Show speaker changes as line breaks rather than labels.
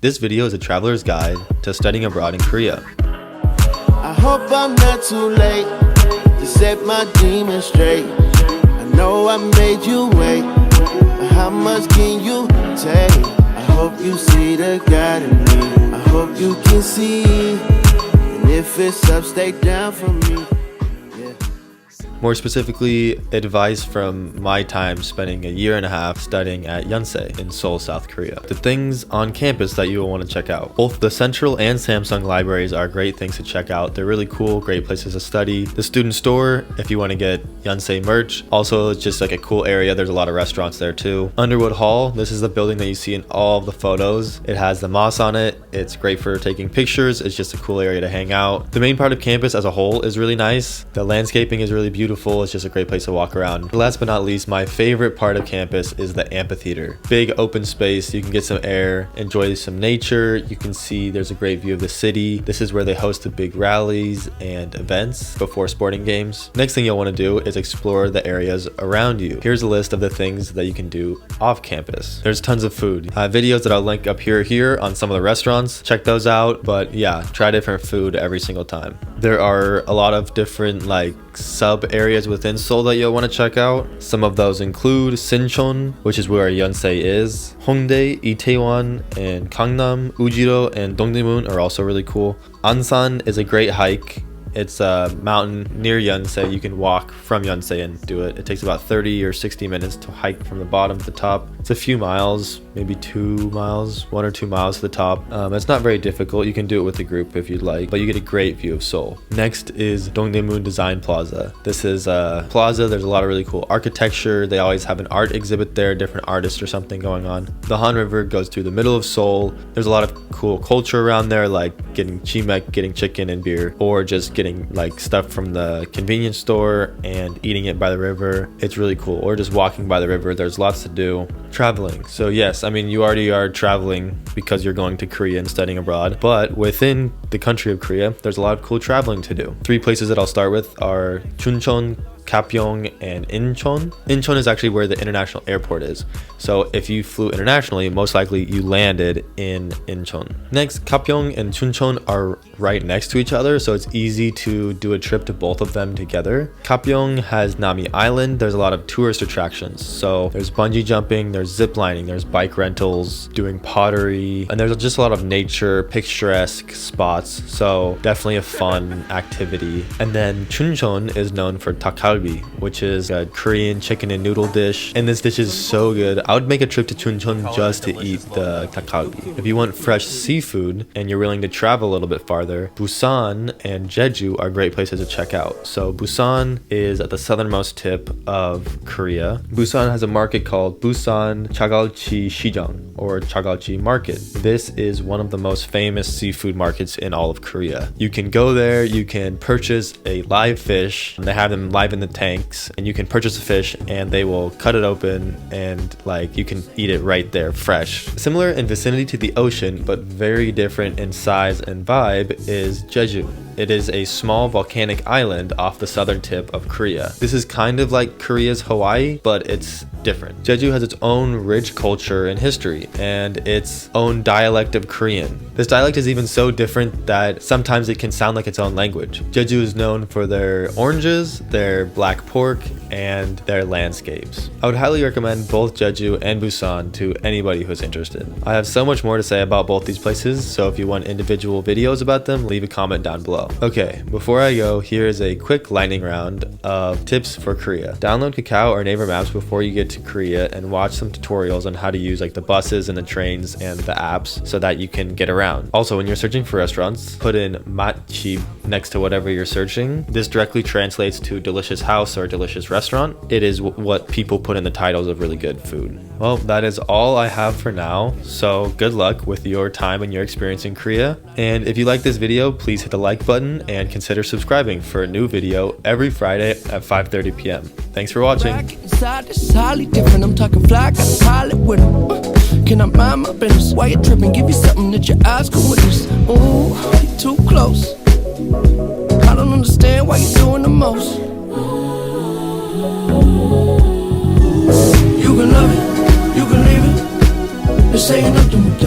This video is a traveler's guide to studying abroad in Korea.
I hope I'm not too late to set my demons straight. I know I made you wait, but how much can you take? I hope you see the God in me. I hope you can see, and if it's up, stay down from me.
More specifically, advice from my time spending a year and a half studying at Yonsei in Seoul, South Korea. The things on campus that you will want to check out. Both the Central and Samsung libraries are great things to check out. They're really cool, great places to study. The student store, if you want to get Yonsei merch. Also, it's just like a cool area. There's a lot of restaurants there too. Underwood Hall, this is the building that you see in all of the photos. It has the moss on it. It's great for taking pictures. It's just a cool area to hang out. The main part of campus as a whole is really nice. The landscaping is really beautiful. It's just a great place to walk around. Last but not least, my favorite part of campus is the amphitheater. Big open space, you can get some air, enjoy some nature. You can see there's a great view of the city. This is where they host the big rallies and events before sporting games. Next thing you'll want to do is explore the areas around you. Here's a list of the things that you can do off campus. There's tons of food. I have videos that I'll link up here on some of the restaurants. Check those out. But yeah, try different food every single time. There are a lot of different sub areas within Seoul that you'll want to check out. Some of those include Sinchon, which is where Yonsei is. Hongdae, Itaewon, and Gangnam, Ujiro, and Dongdaemun are also really cool. Ansan is a great hike. It's a mountain near Yonsei. You can walk from Yonsei and do it. It takes about 30 or 60 minutes to hike from the bottom to the top. It's a few miles, maybe 2 miles, 1 or 2 miles to the top. It's not very difficult. You can do it with a group if you'd like, but you get a great view of Seoul. Next is Dongdaemun Design Plaza. This is a plaza. There's a lot of really cool architecture. They always have an art exhibit there, different artists or something going on. The Han River goes through the middle of Seoul. There's a lot of cool culture around there, like getting chimek, getting chicken and beer, or just getting stuff from the convenience store and eating it by the river. It's really cool. Or just walking by the river. There's lots to do. Traveling. So yes, I mean, you already are traveling because you're going to Korea and studying abroad, but within the country of Korea, there's a lot of cool traveling to do. 3 places that I'll start with are Chuncheon, Gapyeong, and Incheon. Incheon is actually where the international airport is. So if you flew internationally, most likely you landed in Incheon. Next, Gapyeong and Chuncheon are right next to each other, so it's easy to do a trip to both of them together. Gapyeong has Nami Island. There's a lot of tourist attractions. So there's bungee jumping, there's zip lining, there's bike rentals, doing pottery, and there's just a lot of nature, picturesque spots. So definitely a fun activity. And then Chuncheon is known for Dakgalbi, which is a Korean chicken and noodle dish, and this dish is so good. I would make a trip to Chuncheon just to eat the Dakgalbi. If you want fresh seafood and you're willing to travel a little bit farther, Busan and Jeju are great places to check out. So Busan is at the southernmost tip of Korea. Busan has a market called Busan Jagalchi Shijang, or Jagalchi Market. This is one of the most famous seafood markets in all of Korea. You can go there, you can purchase a live fish, and they have them live in the tanks, and you can purchase a fish and they will cut it open and you can eat it right there fresh. Similar in vicinity to the ocean but very different in size and vibe is Jeju. It is a small volcanic island off the southern tip of Korea. This is kind of like Korea's Hawaii, but it's different. Jeju has its own rich culture and history and its own dialect of Korean. This dialect is even so different that sometimes it can sound like its own language. Jeju is known for their oranges, their black pork, and their landscapes. I would highly recommend both Jeju and Busan to anybody who's interested. I have so much more to say about both these places, so if you want individual videos about them, leave a comment down below. Okay, before I go, here is a quick lightning round of tips for Korea. Download Kakao or Naver Maps before you get to Korea and watch some tutorials on how to use the buses and the trains and the apps so that you can get around. Also, when you're searching for restaurants, put in matchib next to whatever you're searching. This directly translates to delicious house or delicious restaurant. It is what people put in the titles of really good food. Well, that is all I have for now. So good luck with your time and your experience in Korea. And if you like this video, please hit the like button and consider subscribing for a new video every Friday at 5:30 p.m. Thanks for watching. I'm talking fly, got a pilot with him. Can I mind my business? Why you tripping? Give you something that your eyes can witness. Ooh, you're too close. I don't understand why you're doing the most. You can love it, you can leave it. This ain't up to me.